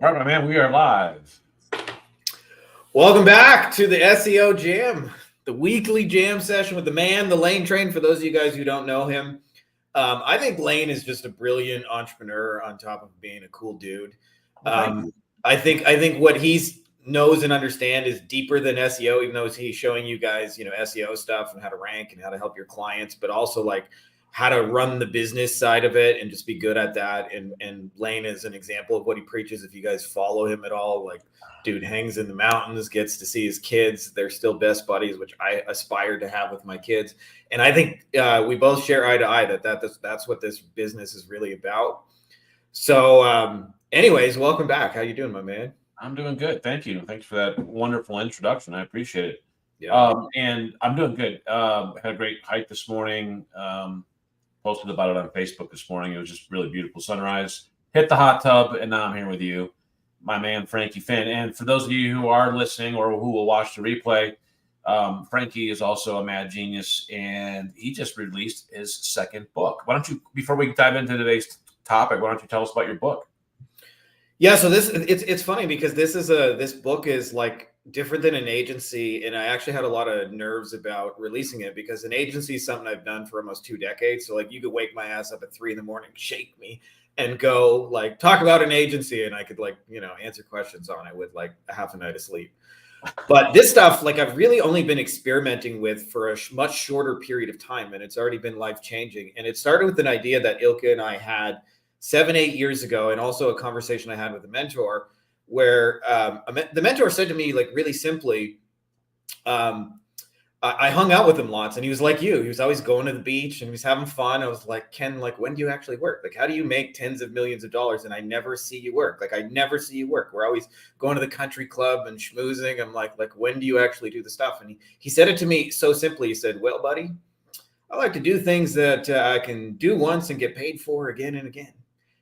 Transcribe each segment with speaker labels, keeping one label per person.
Speaker 1: All right, my man, we are live.
Speaker 2: Welcome back to the SEO Jam, the weekly jam session with the man, the Lane train. For those of you guys who don't know him, I think Lane is just a brilliant entrepreneur on top of being a cool dude. I think what he knows and understand is deeper than SEO, even though he's showing you guys, SEO stuff and how to rank and how to help your clients, but also like how to run the business side of it and just be good at that. And Lane is an example of what he preaches. If you guys follow him at all, like, dude hangs in the mountains, gets to see his kids. They're still best buddies, which I aspire to have with my kids. And I think we both share eye to eye that's what this business is really about. So anyways, welcome back. How you doing, my man?
Speaker 1: I'm doing good. Thank you. Thanks for that wonderful introduction. I appreciate it.
Speaker 2: Yeah.
Speaker 1: And I'm doing good. Had a great hike this morning. Posted about it on Facebook this morning. It was just really beautiful sunrise. Hit the hot tub, and now I'm here with you, my man, Frankie Fihn. And for those of you who are listening or who will watch the replay, Frankie is also a mad genius, and he just released his second book. Why don't you, before we dive into today's topic, why don't you tell us about your book?
Speaker 2: Yeah, so it's funny because this book is like different than an agency, and I actually had a lot of nerves about releasing it because an agency is something I've done for almost 2 decades. So like you could wake my ass up at 3 a.m, shake me, and go like talk about an agency, and I could answer questions on it with like a half a night of sleep. But this stuff, like, I've really only been experimenting with for a much shorter period of time, and it's already been life-changing. And it started with an idea that Ilka and I had 7-8 years ago, and also a conversation I had with a mentor where the mentor said to me, like, really simply, I hung out with him lots, and he was like you. He was always going to the beach and he was having fun. I was like, Ken, like, when do you actually work? Like, how do you make tens of millions of dollars? And I never see you work. Like, I never see you work. We're always going to the country club and schmoozing. I'm like, when do you actually do the stuff? And he said it to me so simply. He said, well, buddy, I like to do things that I can do once and get paid for again and again.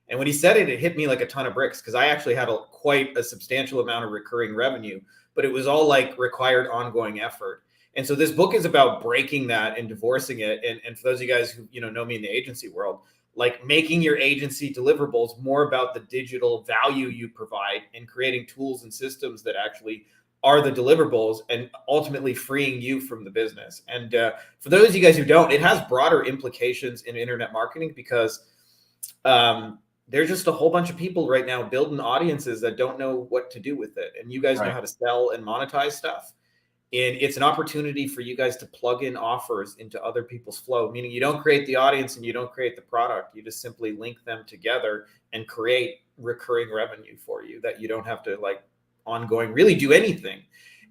Speaker 2: And when he said it, it hit me like a ton of bricks because I actually had quite a substantial amount of recurring revenue, but it was all like required ongoing effort. And so this book is about breaking that and divorcing it. And for those of you guys who know me in the agency world, like making your agency deliverables more about the digital value you provide and creating tools and systems that actually are the deliverables and ultimately freeing you from the business. And for those of you guys who don't, it has broader implications in internet marketing because there's just a whole bunch of people right now building audiences that don't know what to do with it. And you guys know how to sell and monetize stuff. And it's an opportunity for you guys to plug in offers into other people's flow, meaning you don't create the audience and you don't create the product. You just simply link them together and create recurring revenue for you that you don't have to like ongoing really do anything.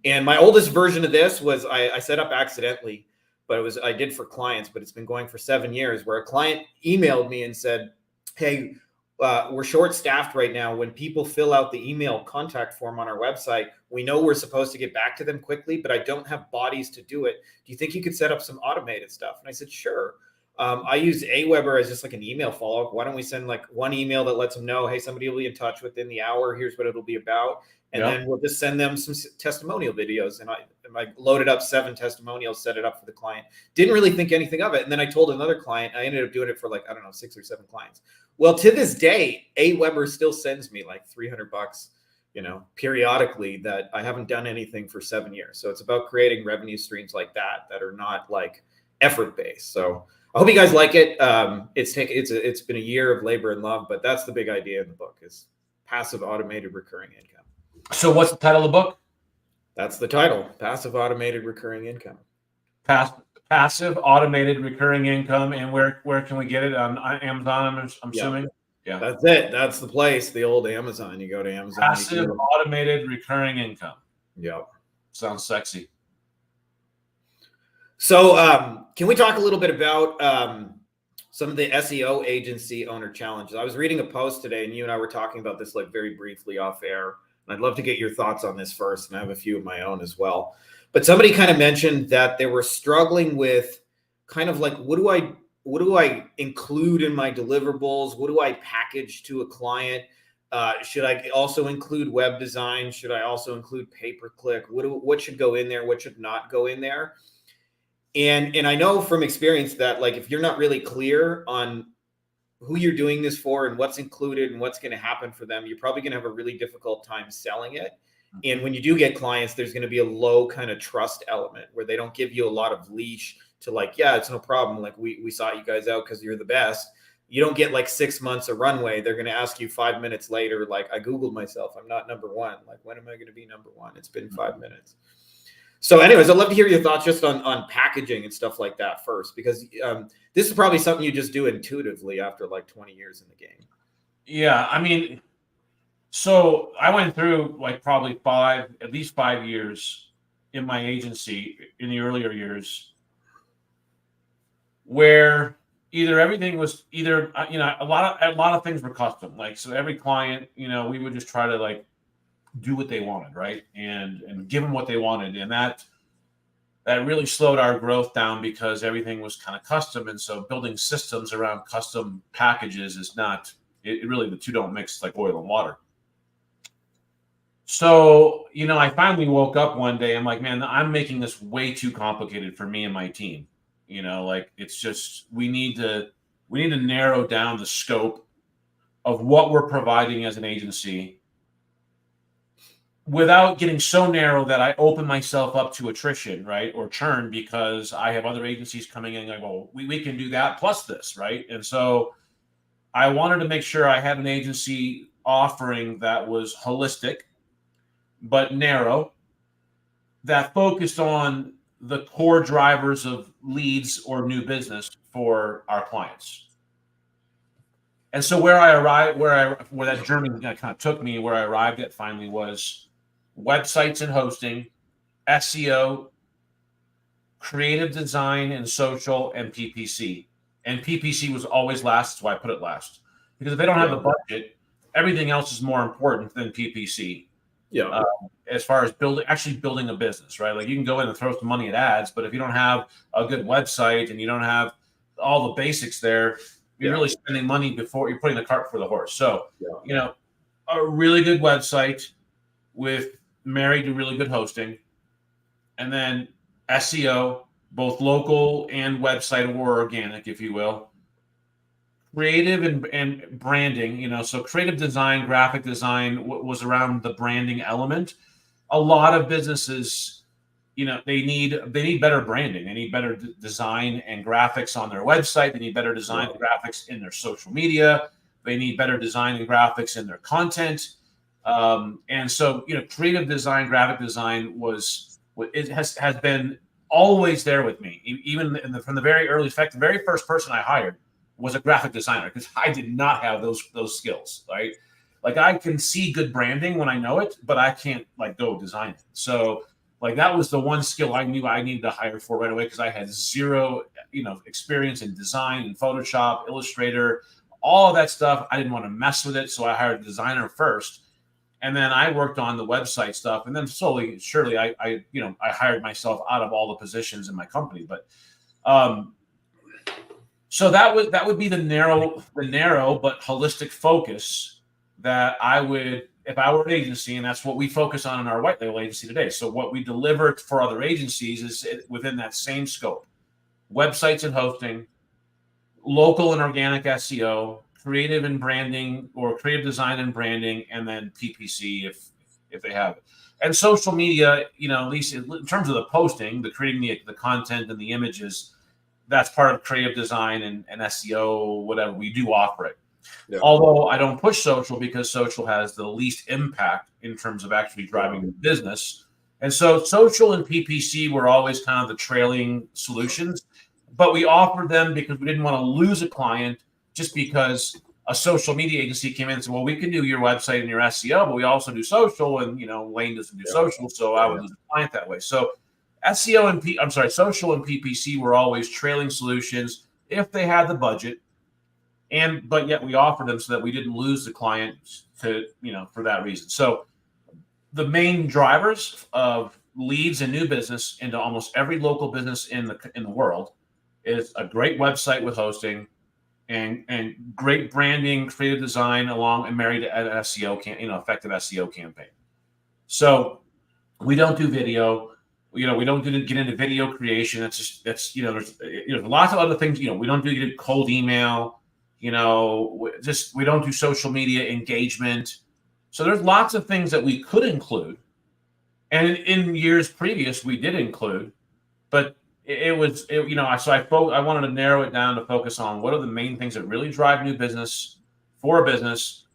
Speaker 2: And my oldest version of this was I set up accidentally, but I did for clients, but it's been going for 7 years, where a client emailed me and said, hey, we're short-staffed right now. When people fill out the email contact form on our website, we know we're supposed to get back to them quickly, but I don't have bodies to do it. Do you think you could set up some automated stuff? And I said, sure. I use Aweber as just like an email follow-up. Why don't we send like one email that lets them know, hey, somebody will be in touch within the hour. Here's what it'll be about. And then we'll just send them some testimonial videos. And I loaded up 7 testimonials, set it up for the client. Didn't really think anything of it. And then I told another client, I ended up doing it for like, 6 or 7 clients. Well, to this day, Aweber still sends me like $300, periodically, that I haven't done anything for 7 years. So it's about creating revenue streams like that are not like effort-based. So I hope you guys like it. It's been a year of labor and love, but that's the big idea in the book is passive automated recurring income.
Speaker 1: So what's the title of the book?
Speaker 2: That's the title, Passive Automated Recurring Income.
Speaker 1: Passive Automated Recurring Income. And where can we get it? On Amazon, I'm assuming?
Speaker 2: Yeah. That's it. That's the place, the old Amazon. You go to Amazon.
Speaker 1: Passive Automated Recurring Income.
Speaker 2: Yep.
Speaker 1: Sounds sexy.
Speaker 2: So can we talk a little bit about some of the SEO agency owner challenges? I was reading a post today, and you and I were talking about this like very briefly off air. And I'd love to get your thoughts on this first, and I have a few of my own as well. But somebody kind of mentioned that they were struggling with kind of like, what do I include in my deliverables? What do I package to a client? Should I also include web design? Should I also include pay-per-click? What should go in there? What should not go in there? And I know from experience that like if you're not really clear on who you're doing this for and what's included and what's going to happen for them, you're probably going to have a really difficult time selling it. And when you do get clients, there's going to be a low kind of trust element where they don't give you a lot of leash to like, yeah, it's no problem. Like we sought you guys out because you're the best. You don't get like 6 months of runway. They're going to ask you 5 minutes later, like, I Googled myself. I'm not number one. Like, when am I going to be number one? It's been 5 minutes. So anyways, I'd love to hear your thoughts just on packaging and stuff like that first, because this is probably something you just do intuitively after like 20 years in the game.
Speaker 1: Yeah. I mean, so I went through like probably at least 5 years in my agency in the earlier years where either everything was either, a lot of things were custom. Like, so every client, we would just try to like do what they wanted, right? And give them what they wanted. And that really slowed our growth down because everything was kind of custom. And so building systems around custom packages is not, it really, the two don't mix like oil and water. So, I finally woke up one day. I'm like, man, I'm making this way too complicated for me and my team. Like it's just, we need to narrow down the scope of what we're providing as an agency without getting so narrow that I open myself up to attrition, right? Or churn, because I have other agencies coming in like, well, we can do that plus this, right? And so I wanted to make sure I had an agency offering that was holistic, but narrow, that focused on the core drivers of leads or new business for our clients. And so where I arrived, where that journey kind of took me, where I arrived at finally was websites and hosting, SEO, creative design and social, and PPC. And PPC was always last, that's why I put it last. Because if they don't have the budget, everything else is more important than PPC.
Speaker 2: Yeah.
Speaker 1: As far as building a business, right? Like you can go in and throw some money at ads, but if you don't have a good website and you don't have all the basics there, you're really spending money before you're putting the cart before the horse. So, a really good website married to really good hosting, and then SEO, both local and website or organic, if you will. Creative and branding, so creative design, graphic design was around the branding element. A lot of businesses, they need better branding. They need better design and graphics on their website. They need better design and graphics in their social media. They need better design and graphics in their content. And so, creative design, graphic design has been always there with me. Even from the very early, in fact, the very first person I hired was a graphic designer because I did not have those skills, right? Like I can see good branding when I know it, but I can't like go design it. So like that was the one skill I knew I needed to hire for right away because I had zero, experience in design and Photoshop, Illustrator, all of that stuff. I didn't want to mess with it, so I hired a designer first, and then I worked on the website stuff, and then slowly, surely, I hired myself out of all the positions in my company, but. So that would be the narrow but holistic focus that I would, if I were an agency, and that's what we focus on in our white label agency today. So what we deliver for other agencies is within that same scope: websites and hosting, local and organic SEO, creative and branding, or creative design and branding, and then PPC if they have it. And social media, at least in terms of the posting, creating the content and the images. That's part of creative design and SEO, whatever. We do offer it. Yeah. Although I don't push social because social has the least impact in terms of actually driving the business. And so social and PPC were always kind of the trailing solutions, but we offered them because we didn't want to lose a client just because a social media agency came in and said, well, we can do your website and your SEO, but we also do social, and Lane doesn't do social, so I would lose a client that way. So social and PPC were always trailing solutions if they had the budget, but yet we offered them so that we didn't lose the client for that reason. So the main drivers of leads and new business into almost every local business in the world is a great website with hosting and great branding, creative design, and married to an SEO effective SEO campaign. So we don't do video. We don't get into video creation. There's lots of other things. We don't do cold email. You know, just we don't do social media engagement. So there's lots of things that we could include. And in years previous, we did include, but it was, you know, I wanted to narrow it down to focus on what are the main things that really drive new business for a business,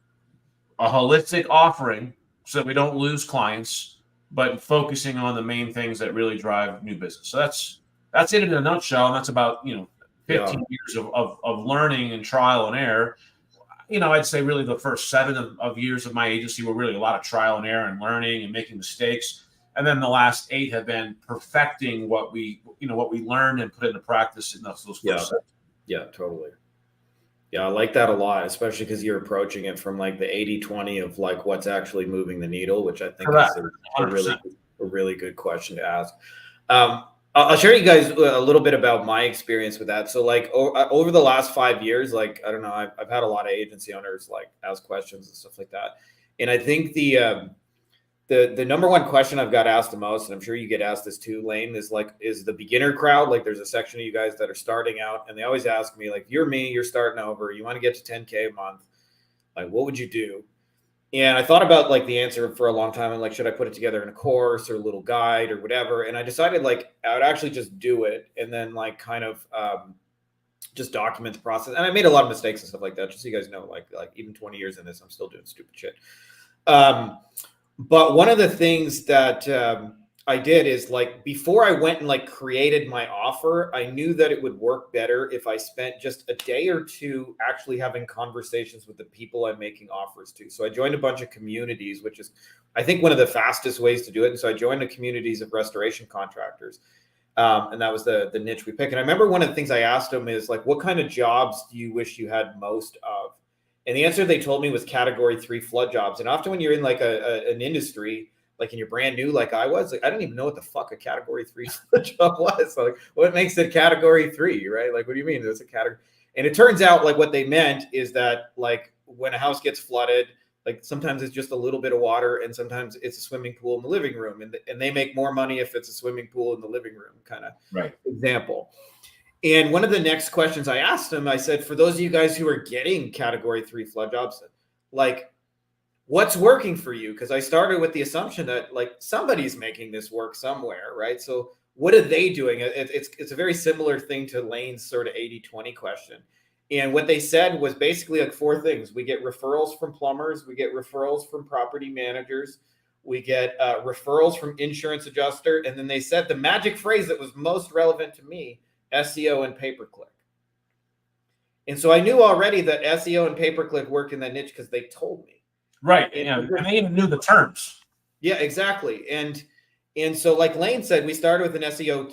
Speaker 1: a holistic offering so that we don't lose clients, but focusing on the main things that really drive new business. So that's it in a nutshell. And that's about, you know, 15 years of learning and trial and error. You know, I'd say really the first 7 of years of my agency were really a lot of trial and error and learning and making mistakes. And then the last 8 have been perfecting what we learned and put into practice in those first 7.
Speaker 2: Yeah, totally. Yeah, I like that a lot, especially because you're approaching it from like the 80-20 of like what's actually moving the needle, which I think
Speaker 1: Correct.
Speaker 2: is a really good question to ask. I'll share you guys a little bit about my experience with that. So like over the last 5 years, like, I don't know, I've had a lot of agency owners like ask questions and stuff like that. And I think the number one question I've got asked the most, and I'm sure you get asked this too, Lane, is the beginner crowd. Like there's a section of you guys that are starting out and they always ask me, like, you're me, you're starting over, you want to get to 10K a month. Like, what would you do? And I thought about like the answer for a long time. I'm like, should I put it together in a course or a little guide or whatever? And I decided like I would actually just do it and then like kind of just document the process. And I made a lot of mistakes and stuff like that. Just so you guys know, like even 20 years in this, I'm still doing stupid shit. But one of the things that I did is like before I went and like created my offer, I knew that it would work better if I spent just a day or two actually having conversations with the people I'm making offers to. So I joined a bunch of communities, which is, I think, one of the fastest ways to do it. And so I joined the communities of restoration contractors. And that was the niche we picked. And I remember one of the things I asked them is like, what kind of jobs do you wish you had most of? And the answer they told me was category 3 flood jobs. And often when you're in like an industry, like and you're brand new, like I was, like, I didn't even know what the fuck a category 3 flood job was. So like, what makes it category 3, right? Like, what do you mean there's a category? And it turns out like what they meant is that like when a house gets flooded, like sometimes it's just a little bit of water and sometimes it's a swimming pool in the living room. And they make more money if it's a swimming pool in the living room kind of example. And one of the next questions I asked them, I said, for those of you guys who are getting category 3 flood jobs, like what's working for you? Because I started with the assumption that like somebody's making this work somewhere, right? So what are they doing? It's a very similar thing to Lane's sort of 80-20 question. And what they said was basically like 4 things. We get referrals from plumbers. We get referrals from property managers. We get referrals from insurance adjuster. And then they said the magic phrase that was most relevant to me, SEO and pay-per-click. And so I knew already that SEO and pay-per-click worked in that niche because they told me.
Speaker 1: Right. And they even knew the terms.
Speaker 2: Yeah, exactly. And so like Lane said, we started with an SEO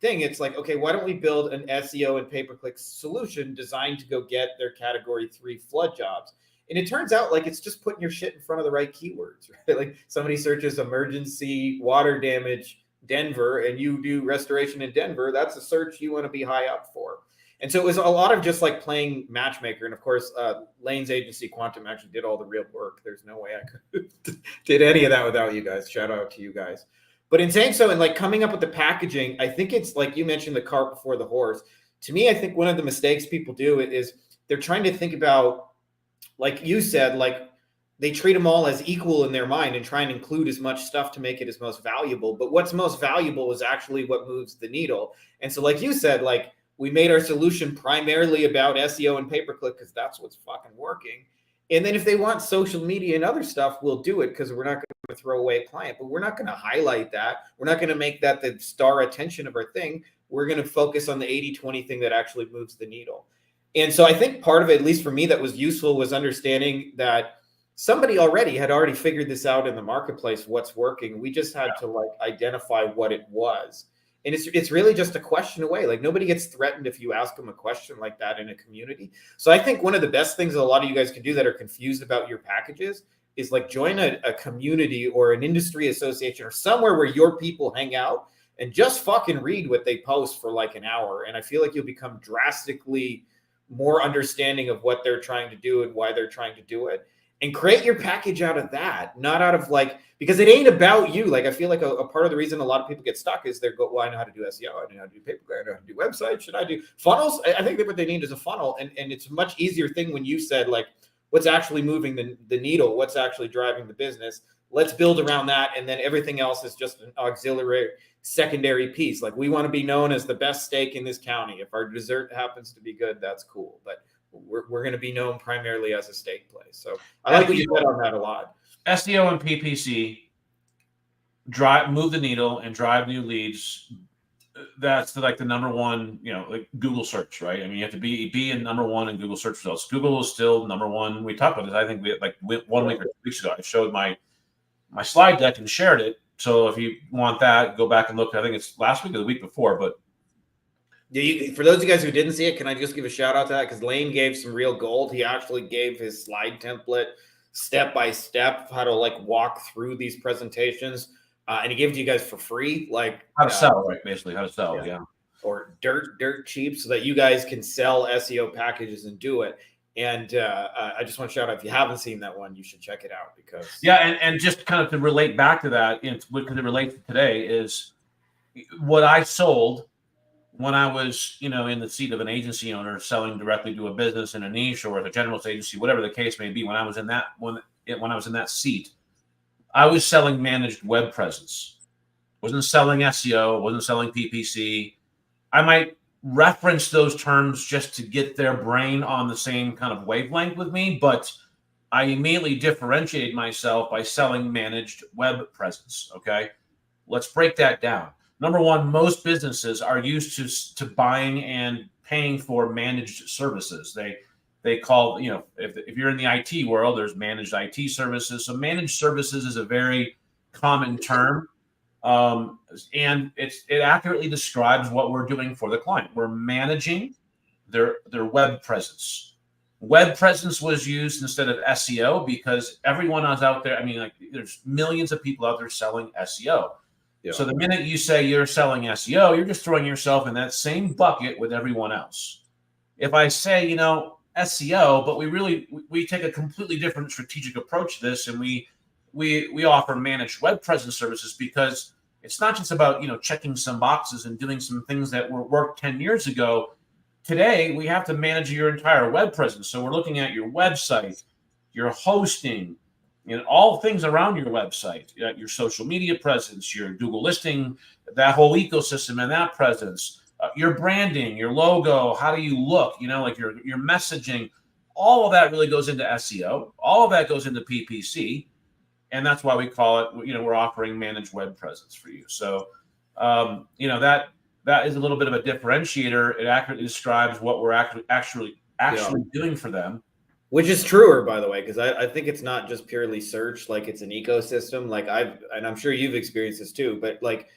Speaker 2: thing. It's like, okay, why don't we build an SEO and pay-per-click solution designed to go get their category 3 flood jobs? And it turns out like it's just putting your shit in front of the right keywords, right? Like somebody searches emergency water damage Denver and you do restoration in Denver, that's a search you want to be high up for. And so it was a lot of just like playing matchmaker. And of course, Lane's agency Quantum actually did all the real work. There's no way I could did any of that without you guys. Shout out to you guys. But in saying so, and like coming up with the packaging, I think it's like you mentioned the cart before the horse. To me, I think one of the mistakes people do is they're trying to think about, like you said, like they treat them all as equal in their mind and try and include as much stuff to make it as most valuable. But what's most valuable is actually what moves the needle. And so like you said, like we made our solution primarily about SEO and pay-per-click because that's what's fucking working. And then if they want social media and other stuff, we'll do it because we're not going to throw away a client, but we're not going to highlight that. We're not going to make that the star attention of our thing. We're going to focus on the 80-20 thing that actually moves the needle. And so I think part of it, at least for me, that was useful was understanding that somebody had already figured this out in the marketplace, what's working. We just had to like identify what it was. And it's really just a question away. Like nobody gets threatened if you ask them a question like that in a community. So I think one of the best things a lot of you guys can do that are confused about your packages is like join a community or an industry association or somewhere where your people hang out and just fucking read what they post for like an hour. And I feel like you'll become drastically more understanding of what they're trying to do and why they're trying to do it. and create your package out of that, not out of like, because it ain't about you. Like, I feel like a part of the reason a lot of people get stuck is they're well, I know how to do SEO. I know how to do pay-per-click. I know how to do websites. Should I do funnels? I think that what they need is a funnel. And it's a much easier thing when you said like, what's actually moving the needle? What's actually driving the business? Let's build around that. And then everything else is just an auxiliary secondary piece. Like, we want to be known as the best steak in this county. If our dessert happens to be good, that's cool. But we're going to be known primarily as a steak place. So I like what you said on that a lot.
Speaker 1: SEO and PPC move the needle and drive new leads. That's like the number one, like Google search, right? I mean, you have to be in number one in Google search results. Google is still number one. We talked about this. I think we like 1 week or 2 weeks ago. I showed my slide deck and shared it. So if you want that, go back and look. I think it's last week or the week before, but.
Speaker 2: Yeah, for those of you guys who didn't see it, can I just give a shout out to that? Because Lane gave some real gold. He actually gave his slide template step by step how to like walk through these presentations, and he gave it to you guys for free, like
Speaker 1: how to sell, right? Basically, how to sell, yeah.
Speaker 2: Or dirt cheap, so that you guys can sell SEO packages and do it. And I just want to shout out, if you haven't seen that one, you should check it out, because
Speaker 1: and just kind of to relate back to that, because it relates to today, is what I sold when I was, in the seat of an agency owner selling directly to a business in a niche or a generalist agency, whatever the case may be. When I was in that seat, I was selling managed web presence. Wasn't selling SEO, wasn't selling PPC. I might reference those terms just to get their brain on the same kind of wavelength with me, but I immediately differentiated myself by selling managed web presence. Okay, let's break that down. Number one, most businesses are used to buying and paying for managed services. They call, if you're in the IT world, there's managed IT services. So managed services is a very common term, and it accurately describes what we're doing for the client. We're managing their web presence. Web presence was used instead of SEO because everyone is out there. I mean, like, there's millions of people out there selling SEO. Yeah. So the minute you say you're selling SEO, you're just throwing yourself in that same bucket with everyone else. If I say, SEO, but we take a completely different strategic approach to this, and we offer managed web presence services, because it's not just about, checking some boxes and doing some things that worked 10 years ago. Today, we have to manage your entire web presence. So we're looking at your website, your hosting, all things around your website, your social media presence, your Google listing, that whole ecosystem and that presence, your branding, your logo, how do you look, like your messaging, all of that really goes into SEO. All of that goes into PPC. And that's why we call it, we're offering managed web presence for you. So, that is a little bit of a differentiator. It accurately describes what we're actually doing for them.
Speaker 2: Which is truer, by the way, because I think it's not just purely search, like it's an ecosystem. Like and I'm sure you've experienced this too, but like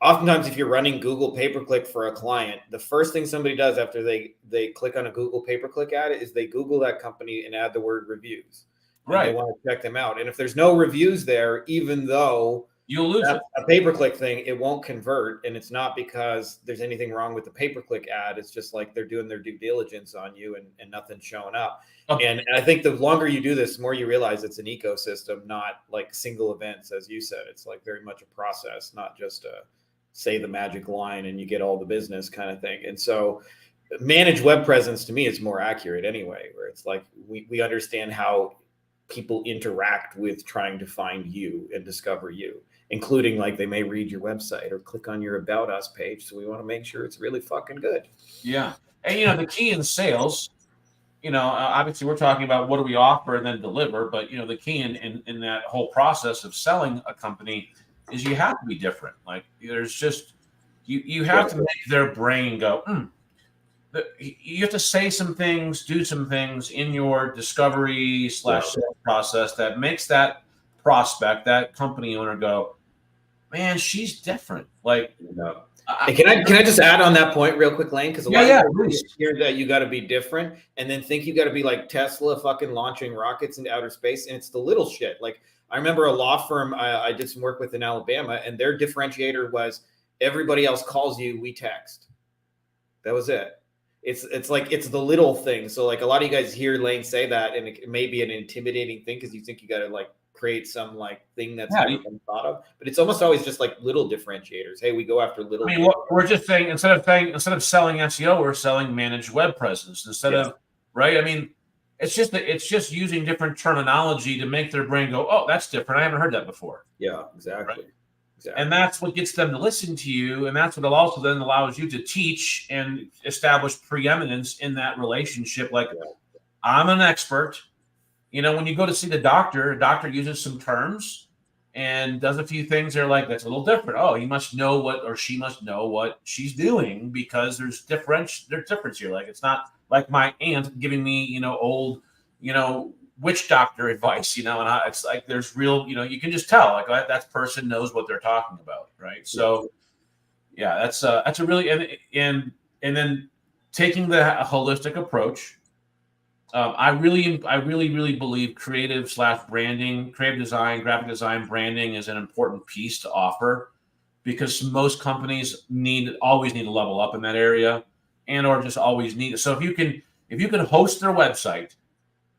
Speaker 2: oftentimes if you're running Google pay-per-click for a client, the first thing somebody does after they click on a Google pay-per-click ad is they Google that company and add the word reviews. Right. They want to check them out. And if there's no reviews there, even though
Speaker 1: you'll lose it.
Speaker 2: A pay-per-click thing, it won't convert. And it's not because there's anything wrong with the pay-per-click ad. It's just like they're doing their due diligence on you and nothing's showing up. Okay. And I think the longer you do this, the more you realize it's an ecosystem, not like single events, as you said. It's like very much a process, not just say the magic line and you get all the business kind of thing. And so managed web presence to me is more accurate anyway, where it's like we understand how people interact with trying to find you and discover you, including like they may read your website or click on your About Us page. So we want to make sure it's really fucking good.
Speaker 1: Yeah. And, the key in sales, obviously we're talking about what do we offer and then deliver, but, the key in that whole process of selling a company is you have to be different. Like there's just, you have to make their brain go, you have to say some things, do some things in your discovery / sales process that makes that prospect, that company owner go, man, she's different. Like,
Speaker 2: hey, can I just add on that point real quick, Lane? Because a lot of people hear that you got to be different and then think you got to be like Tesla fucking launching rockets into outer space. And it's the little shit. Like I remember a law firm I did some work with in Alabama, and their differentiator was everybody else calls you, we text. That was it. it's like it's the little things. So like a lot of you guys hear Lane say that, and it may be an intimidating thing because you think you got to like create some like thing that's never been thought of, but it's almost always just like little differentiators. Hey, we go after little.
Speaker 1: I mean, what we're just saying, instead of selling SEO, we're selling managed web presence instead of, right? I mean, it's just using different terminology to make their brain go, oh, that's different. I haven't heard that before.
Speaker 2: Yeah, exactly.
Speaker 1: Right? Exactly. And that's what gets them to listen to you, and that's what also then allows you to teach and establish preeminence in that relationship. Like, I'm an expert. You know, when you go to see the doctor, a doctor uses some terms and does a few things. They're like, that's a little different. Oh, he must know what, or she must know what she's doing, because there's difference here. Like, it's not like my aunt giving me, you know, old, you know, witch doctor advice, you know, and it's like, there's real, you know, you can just tell like that person knows what they're talking about. Right. So yeah, that's a really, and then taking the holistic approach. I really believe creative design, graphic design, branding is an important piece to offer, because most companies always need to level up in that area, and or just always need. So if you can host their website,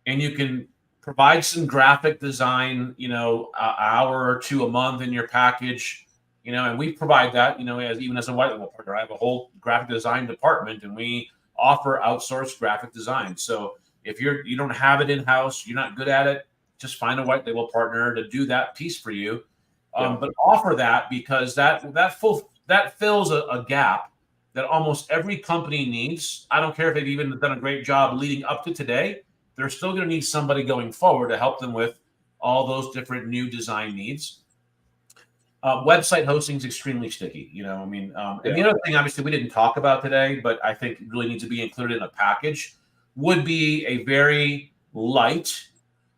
Speaker 1: and you can provide some graphic design, you know, an hour or two a month in your package, you know, and we provide that, you know, even as a white label partner. I have a whole graphic design department, and we offer outsourced graphic design. So if you don't have it in-house, you're not good at it, just find a white label partner to do that piece for you. But offer that, because that fills a gap that almost every company needs. I don't care if they've even done a great job leading up to today. They're still going to need somebody going forward to help them with all those different new design needs. Website hosting is extremely sticky, you know. I mean, and the other thing, obviously, we didn't talk about today, but I think really needs to be included in a package, would be a very light,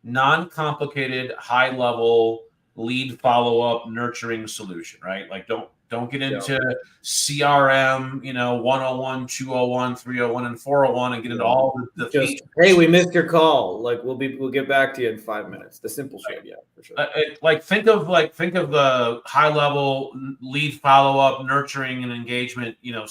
Speaker 1: non-complicated, high-level lead follow-up nurturing solution, right? Like, don't get into CRM, you know, 101, 201, 301, and 401, and get into all the
Speaker 2: just, hey, we missed your call. Like, we'll get back to you in 5 minutes. The simple shit, for sure.
Speaker 1: Think of the high-level lead follow-up, nurturing, and engagement, you know,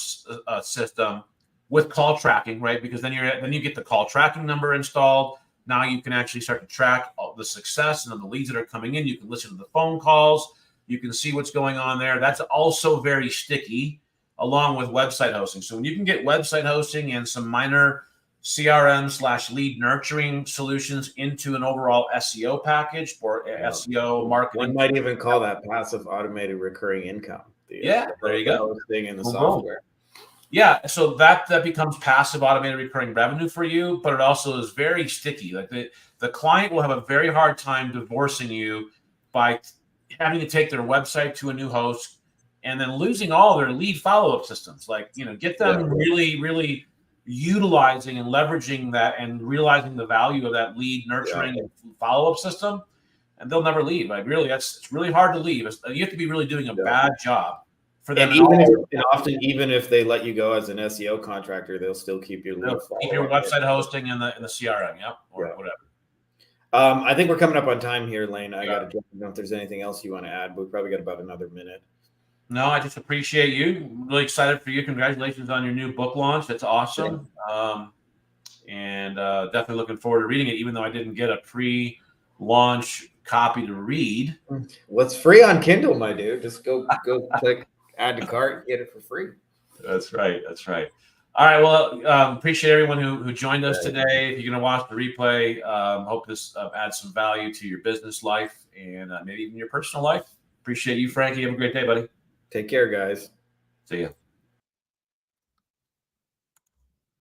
Speaker 1: system with call tracking, right? Because then you get the call tracking number installed. Now you can actually start to track all the success and the leads that are coming in. You can listen to the phone calls. You can see what's going on there. That's also very sticky, along with website hosting. So when you can get website hosting and some minor CRM/lead nurturing solutions into an overall SEO package for SEO marketing,
Speaker 2: one might even call that passive automated recurring income.
Speaker 1: There you go.
Speaker 2: Hosting in the software.
Speaker 1: Yeah, so that becomes passive automated recurring revenue for you, but it also is very sticky. Like the client will have a very hard time divorcing you by having to take their website to a new host and then losing all their lead follow-up systems. Like, you know, get them really utilizing and leveraging that and realizing the value of that lead nurturing and follow-up system, and they'll never leave. Like, really, it's really hard to leave. You have to be really doing a bad job for them.
Speaker 2: And often, even if they let you go as an SEO contractor, they'll still keep your
Speaker 1: website hosting in the CRM, or whatever.
Speaker 2: I think we're coming up on time here, Lane. I got to jump. I don't know if there's anything else you want to add, but we probably got about another minute.
Speaker 1: No, I just appreciate you. I'm really excited for you. Congratulations on your new book launch. That's awesome. And definitely looking forward to reading it, even though I didn't get a pre-launch copy to read.
Speaker 2: Well, it's free on Kindle, my dude. Just go click add to cart, get it for free.
Speaker 1: That's right. All right. Well, appreciate everyone who joined us today. If you're going to watch the replay, hope this adds some value to your business life and maybe even your personal life. Appreciate you, Frankie. Have a great day, buddy.
Speaker 2: Take care, guys.
Speaker 1: See ya.